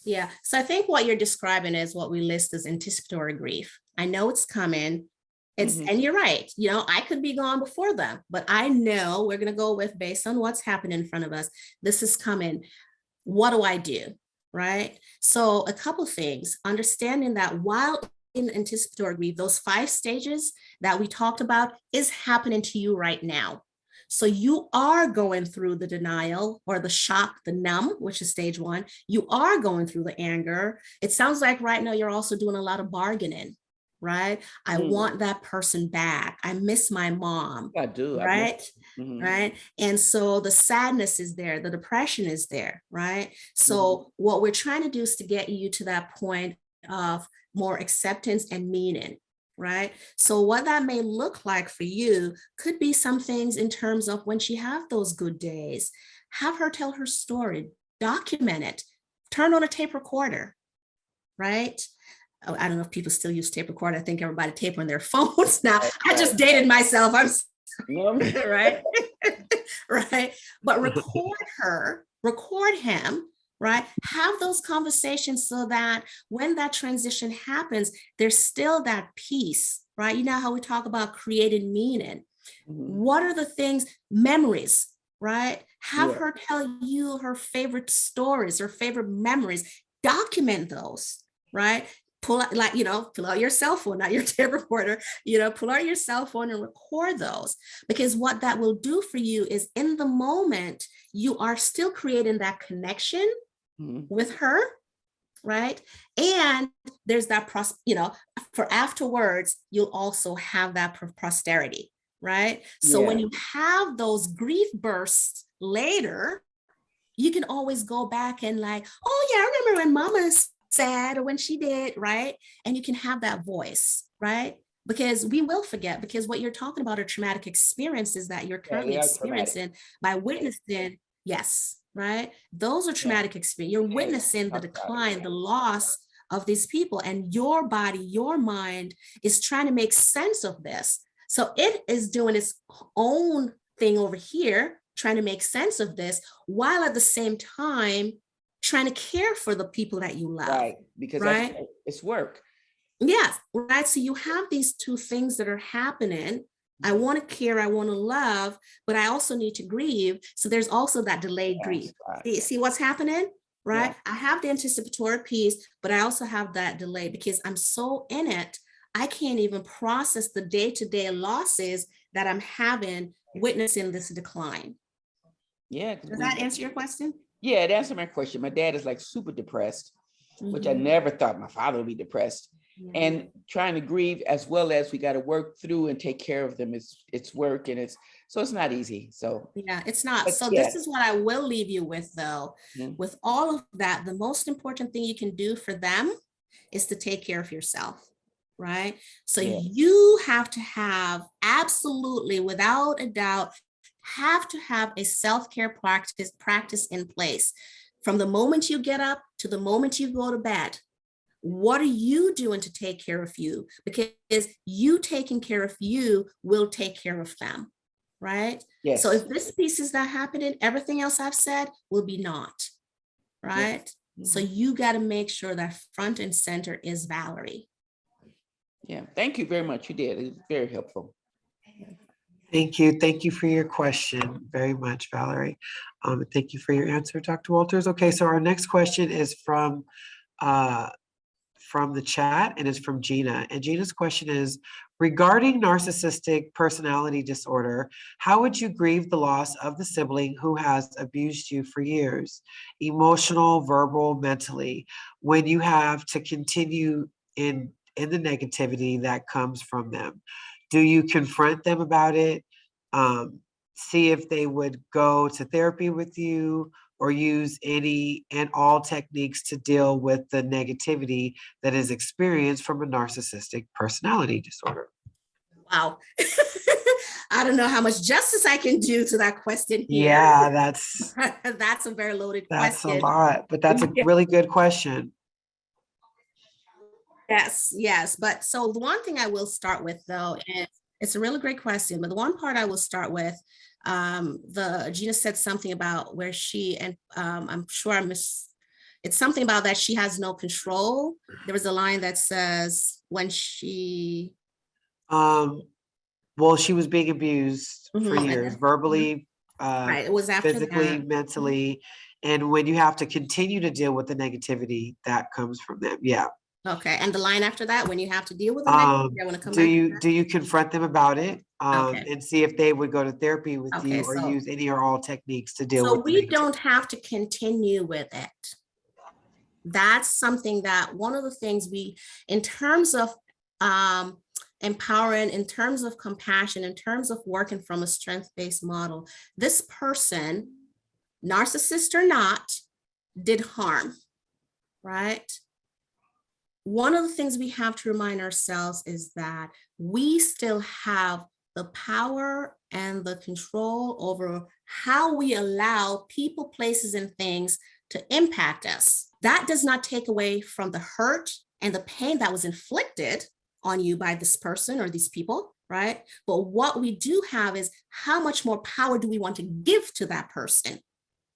Yeah. So I think what you're describing is what we list as anticipatory grief. I know it's coming. And you're right. I could be gone before them, but I know we're going to go with, based on what's happening in front of us, this is coming. What do I do? Right. So a couple things, understanding that while in anticipatory grief, those 5 stages that we talked about is happening to you right now. So you are going through the denial or the shock, the numb, which is stage 1. You are going through the anger. It sounds like right now you're also doing a lot of bargaining, right? I want that person back. I miss my mom. I do. Right? Right. And so the sadness is there. The depression is there, right? So what we're trying to do is to get you to that point of more acceptance and meaning. Right. So what that may look like for you could be some things in terms of when she have those good days, have her tell her story, document it, turn on a tape recorder. Right. Oh, I don't know if people still use tape recorder. I think everybody tape on their phones now. I just dated myself. I'm right. Right. But record him. Right? Have those conversations so that when that transition happens, there's still that peace, right? You know how we talk about creating meaning. What are the things, memories, right? Have her tell you her favorite stories, her favorite memories, document those, right? pull out, like, pull out your cell phone, not your tape recorder, pull out your cell phone and record those. Because what that will do for you is in the moment, you are still creating that connection with her, right? And there's that, for afterwards, you'll also have that posterity, right? So when you have those grief bursts later, you can always go back and like, oh yeah, I remember when mama said, or when she did, right? And you can have that voice, right? Because we will forget, because what you're talking about are traumatic experiences that you're currently experiencing by witnessing, yes, right? Those are traumatic experiences. You're witnessing the decline, the loss of these people, and your body, your mind is trying to make sense of this. So it is doing its own thing over here, trying to make sense of this, while at the same time trying to care for the people that you love. Right, because it's work. Yes, right. So you have these two things that are happening. I want to care, I want to love, but I also need to grieve. So there's also that delayed grief. Right. See what's happening, right? Yeah. I have the anticipatory piece, but I also have that delay because I'm so in it, I can't even process the day-to-day losses that I'm having witnessing this decline. Yeah. Does that answer your question? Yeah, it answered my question. My dad is like super depressed, which I never thought my father would be depressed. And trying to grieve, as well as we got to work through and take care of them. It's work, and it's not easy. So yeah, it's not. So this is what I will leave you with, though. With all of that, the most important thing you can do for them is to take care of yourself, right? So you have to have, absolutely, without a doubt, have to have a self-care practice in place. From the moment you get up to the moment you go to bed, what are you doing to take care of you? Because you taking care of you will take care of them, right? Yes. So if this piece is not happening, everything else I've said will be not, right? Yes. So you got to make sure that front and center is Valerie. Yeah, thank you very much. You did. It was very helpful. Thank you. Thank you for your question very much, Valerie. Thank you for your answer, Dr. Walters. Okay, so our next question is from the chat, and it's from Gina. And Gina's question is, regarding narcissistic personality disorder, how would you grieve the loss of the sibling who has abused you for years, emotional, verbal, mentally, when you have to continue in the negativity that comes from them? Do you confront them about it? See if they would go to therapy with you, or use any and all techniques to deal with the negativity that is experienced from a narcissistic personality disorder? Wow. I don't know how much justice I can do to that question here. Yeah, that's a very loaded question. That's a lot, but that's a really good question. Yes. But so the one thing I will start with, though, is it's a really great question, but the one part I will start with, Gina said something about where she, and I'm sure it's something about that she has no control. There was a line that says when she, well, she was being abused for years, verbally, right, it was after physically, mentally, and when you have to continue to deal with the negativity that comes from them. Yeah. Okay, and the line after that, when you have to deal with the negativity, I want to come back. Do you confront them about it, and see if they would go to therapy with you, or use any or all techniques to deal with? So we don't have to continue with it. That's something that one of the things in terms of empowering, in terms of compassion, in terms of working from a strength-based model, this person, narcissist or not, did harm, right? One of the things we have to remind ourselves is that we still have the power and the control over how we allow people, places, and things to impact us. That does not take away from the hurt and the pain that was inflicted on you by this person or these people, right? But what we do have is how much more power do we want to give to that person,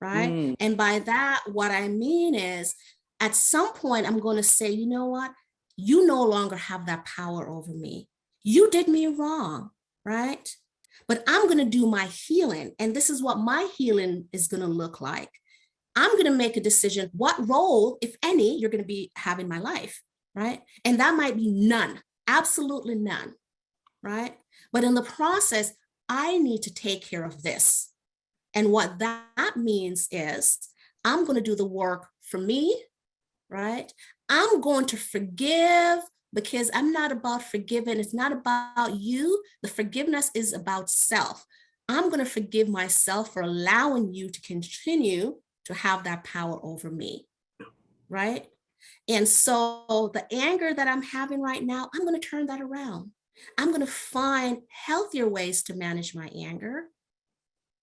right? And by that, what I mean is, at some point, I'm going to say, you know what? You no longer have that power over me. You did me wrong, right? But I'm going to do my healing. And this is what my healing is going to look like. I'm going to make a decision what role, if any, you're going to have in my life, right? And that might be none, absolutely none, right? But in the process, I need to take care of this. And what that means is I'm going to do the work for me, right? I'm going to forgive because I'm not about forgiving. It's not about you. The forgiveness is about self. I'm going to forgive myself for allowing you to continue to have that power over me, right? And so the anger that I'm having right now, I'm going to turn that around. I'm going to find healthier ways to manage my anger,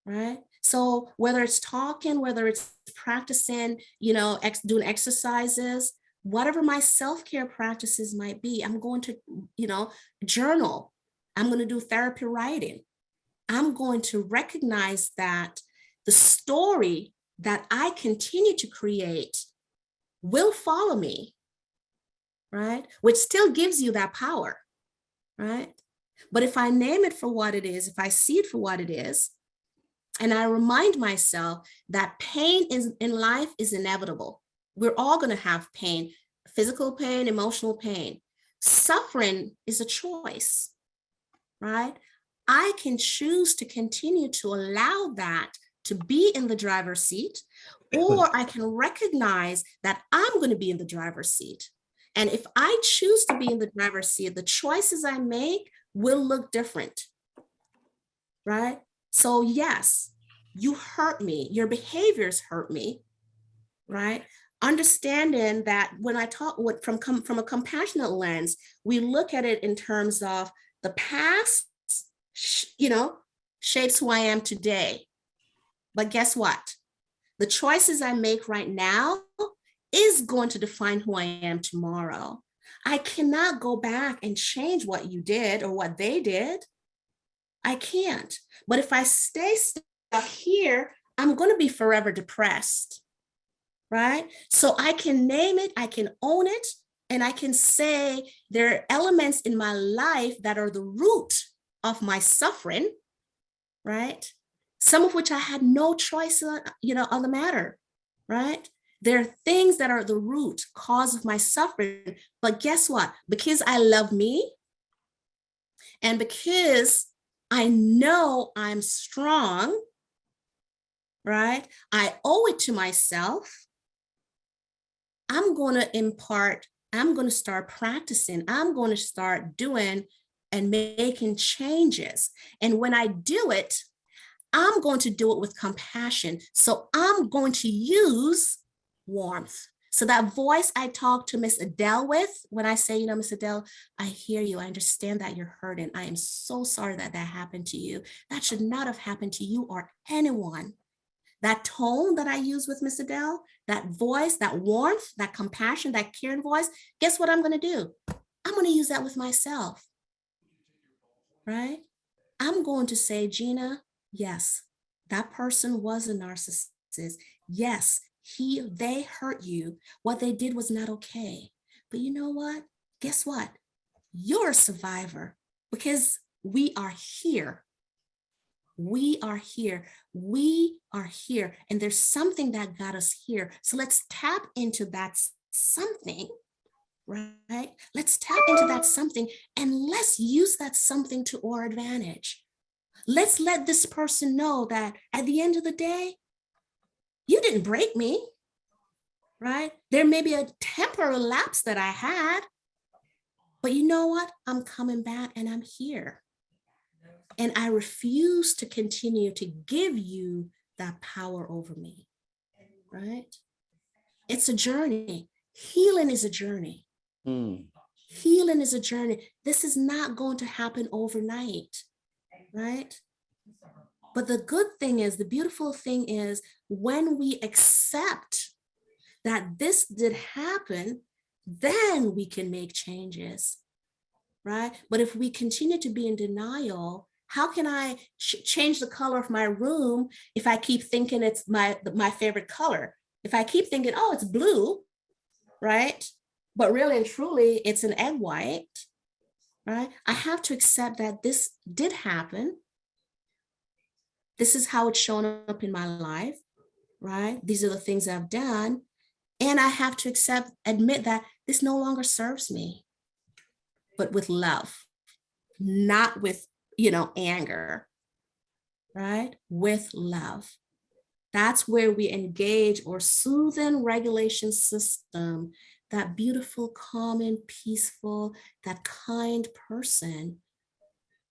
right? So whether it's talking, whether it's practicing, doing exercises, whatever my self-care practices might be, I'm going to, journal. I'm going to do therapy writing. I'm going to recognize that the story that I continue to create will follow me, right? Which still gives you that power, right? But if I name it for what it is, if I see it for what it is, and I remind myself that pain in life is inevitable. We're all going to have pain, physical pain, emotional pain. Suffering is a choice, right? I can choose to continue to allow that to be in the driver's seat, or I can recognize that I'm going to be in the driver's seat. And if I choose to be in the driver's seat, the choices I make will look different, right? So yes, you hurt me, your behaviors hurt me, right? Understanding that when I talk from a compassionate lens, we look at it in terms of the past, shapes who I am today. But guess what? The choices I make right now is going to define who I am tomorrow. I cannot go back and change what you did or what they did. I can't. But if I stay stuck here, I'm going to be forever depressed, right? So I can name it, I can own it, and I can say there are elements in my life that are the root of my suffering, right? Some of which I had no choice on, on the matter, right? There are things that are the root cause of my suffering. But guess what? Because I love me and because I know I'm strong, right? I owe it to myself. I'm going to start practicing. I'm going to start doing and making changes. And when I do it, I'm going to do it with compassion. So I'm going to use warmth. So that voice I talk to Miss Adele with, when I say, Miss Adele, I hear you. I understand that you're hurting. I am so sorry that happened to you. That should not have happened to you or anyone. That tone that I use with Miss Adele, that voice, that warmth, that compassion, that caring voice, guess what I'm going to do? I'm going to use that with myself, right? I'm going to say, Gina, yes, that person was a narcissist. Yes, they hurt you. What they did was not okay. But you know what? Guess what? You're a survivor because we are here. We are here. We are here. And there's something that got us here. So let's tap into that something, right? Let's tap into that something and let's use that something to our advantage. Let's let this person know that at the end of the day, you didn't break me, right? There may be a temporary lapse that I had, but you know what? I'm coming back and I'm here. And I refuse to continue to give you that power over me, right? It's a journey. Healing is a journey. Healing is a journey. This is not going to happen overnight, right? But the good thing is, the beautiful thing is, when we accept that this did happen, then we can make changes, right? But if we continue to be in denial, how can I change the color of my room if I keep thinking it's my favorite color? If I keep thinking, oh, it's blue, right? But really and truly, it's an egg white, right? I have to accept that this did happen. This is how it's shown up in my life, right? These are the things I've done. And I have to admit that this no longer serves me, but with love, not with, anger, right? With love. That's where we engage or soothing regulation system, that beautiful, calm, and peaceful, that kind person.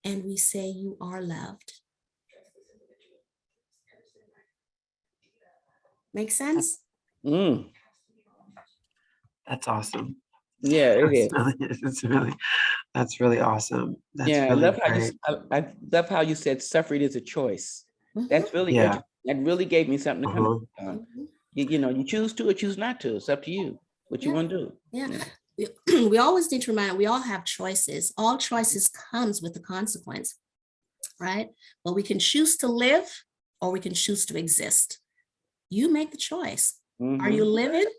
And we say, you are loved. Make sense? Mm, That's awesome. yeah, it is. That's really awesome. That's Yeah, I really love how great. I love how you said suffering is a choice. Mhm. That's really Yeah. interesting. That really gave me something to come Uh-huh. on. Mhm. You choose to or choose not to. It's up to you what you Yeah. want to do. Yeah. We always need to remind, we all have choices. All choices comes with a consequence, right? But we can choose to live or we can choose to exist. You make the choice. Are you Mhm. living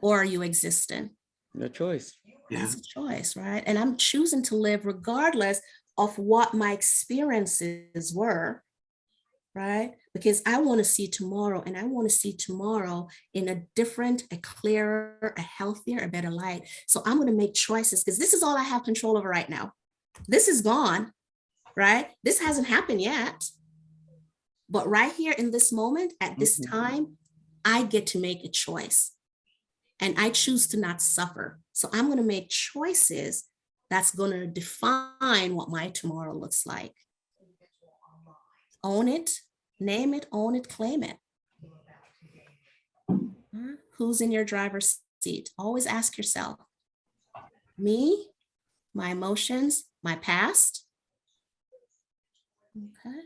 or are you existing? Your choice. Yeah. That's a choice, right? And I'm choosing to live regardless of what my experiences were, right? Because I want to see tomorrow, and I want to see tomorrow in a different, a clearer, a healthier, a better light. So I'm going to make choices because this is all I have control over right now. This is gone, right? This hasn't happened yet. But right here in this moment, at this Mhm. time, I get to make a choice. And I choose to not suffer. So I'm going to make choices that's going to define what my tomorrow looks like. Own it, name it, own it, claim it. Who's in your driver's seat? Always ask yourself, me, my emotions, my past. Okay.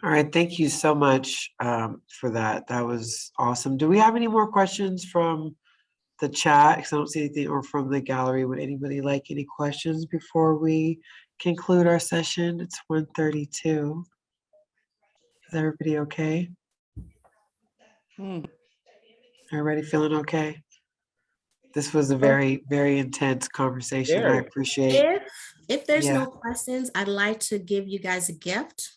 All right. Thank you so much for that. That was awesome. Do we have any more questions from the chat? Because I don't see anything, or from the gallery. Would anybody like any questions before we conclude our session? It's 1:32. Is everybody okay? Hmm. Everybody feeling okay? This was a very, very intense conversation. I Very. appreciate. If there's Yeah. no questions, I'd like to give you guys a gift.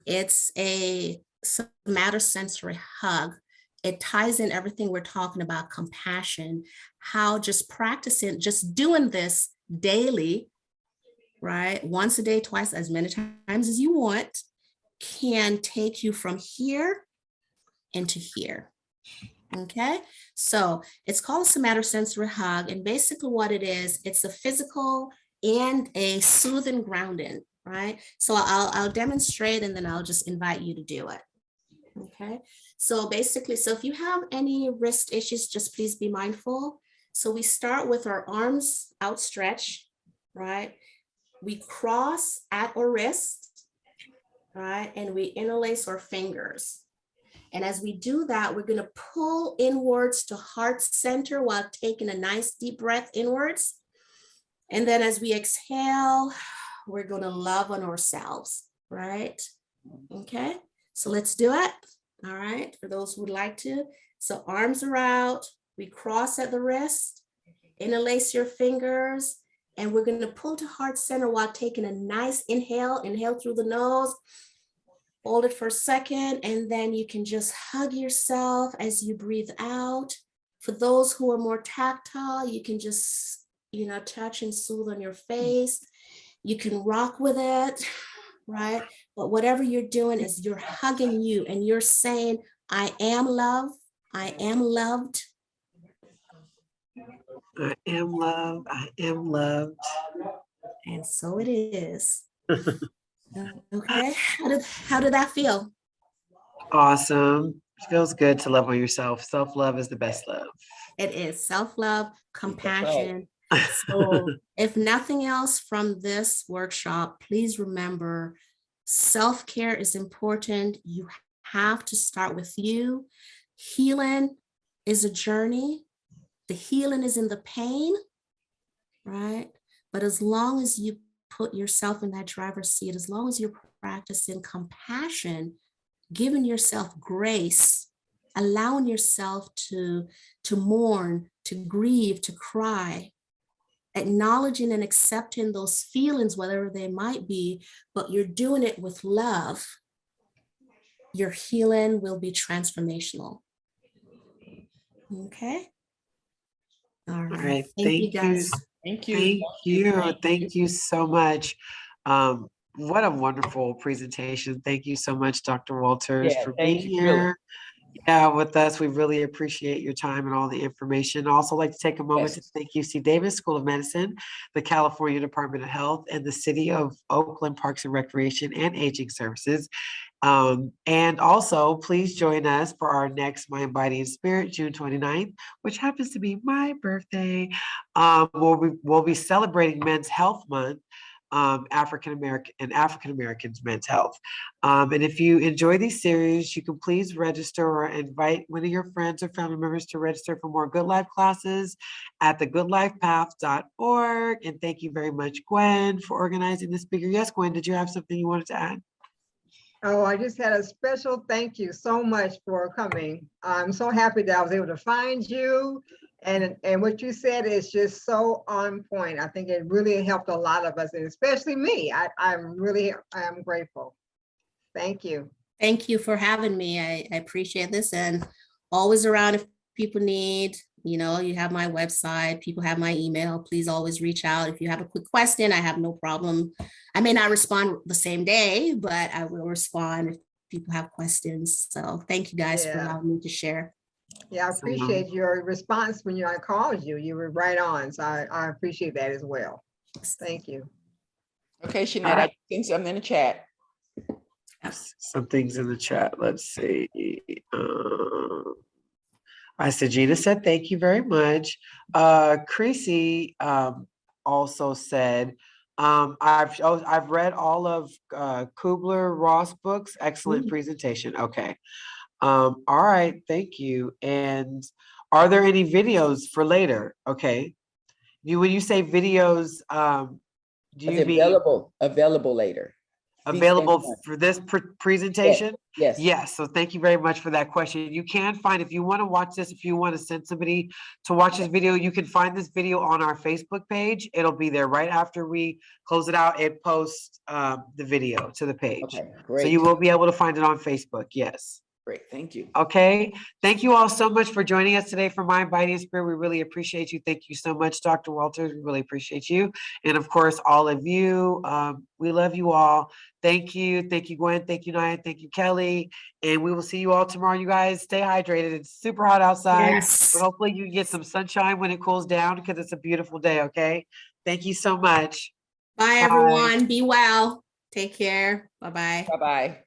It's a somatosensory hug. It ties in everything we're talking about, compassion, how just practicing, just doing this daily, right? Once a day, twice, as many times as you want, can take you from here into here. Okay, so it's called a somatosensory hug. And basically what it is, it's a physical and a soothing grounding, right? So I'll demonstrate and then I'll just invite you to do it. Okay, so basically, so if you have any wrist issues, just please be mindful. So we start with our arms outstretched, right? We cross at our wrist, right? And we interlace our fingers. And as we do that, we're going to pull inwards to heart center while taking a nice deep breath inwards. And then as we exhale, we're going to love on ourselves, right? Okay, so let's do it. All right, for those who would like to. So arms are out, we cross at the wrist, interlace your fingers, and we're going to pull to heart center while taking a nice inhale through the nose. Hold it for a second, and then you can just hug yourself as you breathe out. For those who are more tactile, you can just, touch and soothe on your face. You can rock with it, right? But whatever you're doing is you're hugging you and you're saying, I am love, I am loved. I am loved. I am loved. And so it is. Okay, how did that feel? Awesome. Feels good to love on yourself. Self-love is the best love. It is self-love, That's right. compassion. So if nothing else from this workshop, please remember self-care is important. You have to start with you. Healing is a journey. The healing is in the pain, right? But as long as you put yourself in that driver's seat, as long as you're practicing compassion, giving yourself grace, allowing yourself to mourn, to grieve, to cry, acknowledging and accepting those feelings, whatever they might be, but you're doing it with love, your healing will be transformational. Okay. All All right. right. Thank you, Thank you. guys. Thank you. Thank you. Thank Thank you so much. What a wonderful presentation. Thank you so much, Dr. Walters, Yeah, for thank being you, really. here. Yeah, with us. We really appreciate your time and all the information. I also like to take a moment to Yes. thank UC Davis School of Medicine, the California Department of Health, and the City of Oakland Parks and Recreation and Aging Services. And also, please join us for our next Mind, Body, and Spirit, June 29th, which happens to be my birthday. We'll be celebrating Men's Health Month, African Americans men's health. And if you enjoy these series, you can please register or invite one of your friends or family members to register for more Good Life classes at thegoodlifepath.org. And thank you very much, Gwen, for organizing the speaker. Yes, Gwen, did you have something you wanted to add? Oh, I just had a special thank you so much for coming. I'm so happy that I was able to find you. And what you said is just so on point. I think it really helped a lot of us, and especially me. I'm grateful. Thank you. Thank you for having me. I appreciate this, and always around if people need, you know, you have my website, people have my email. Please always reach out. If you have a quick question, I have no problem. I may not respond the same day, but I will respond if people have questions. So thank you guys for Yeah. allowing me to share. Yeah, I appreciate your response when I called you. You were right on. So I appreciate that as well. Thank you. Okay, Shanette, I think something in the chat. Some things in the chat. Let's see. I said, Gina said, thank you very much. Creasy also said, I've read all of Kubler-Ross books. Excellent presentation. Okay. All right. Thank you. And are there any videos for later? Okay. When you say videos, do you mean Available later. available for this presentation? Yes. Yes. So thank you very much for that question. You can find, if you want to watch this, if you want to send somebody to watch this video, you can find this video on our Facebook page. It'll be there right after we close it out and post the video to the page. Okay, So great. you will be able to find it on Facebook. Yes. Great, thank you. Okay. Thank you all so much for joining us today for Mind, Body, and Spirit. We really appreciate you. Thank you so much, Dr. Walters. We really appreciate you. And of course, all of you. We love you all. Thank you. Thank you, Gwen. Thank you, Nia. Thank you, Kelly. And we will see you all tomorrow. You guys stay hydrated. It's super hot outside. Yes. But hopefully you get some sunshine when it cools down because it's a beautiful day. Okay. Thank you so much. Bye, everyone. Be well. Take care. Bye-bye. Bye-bye.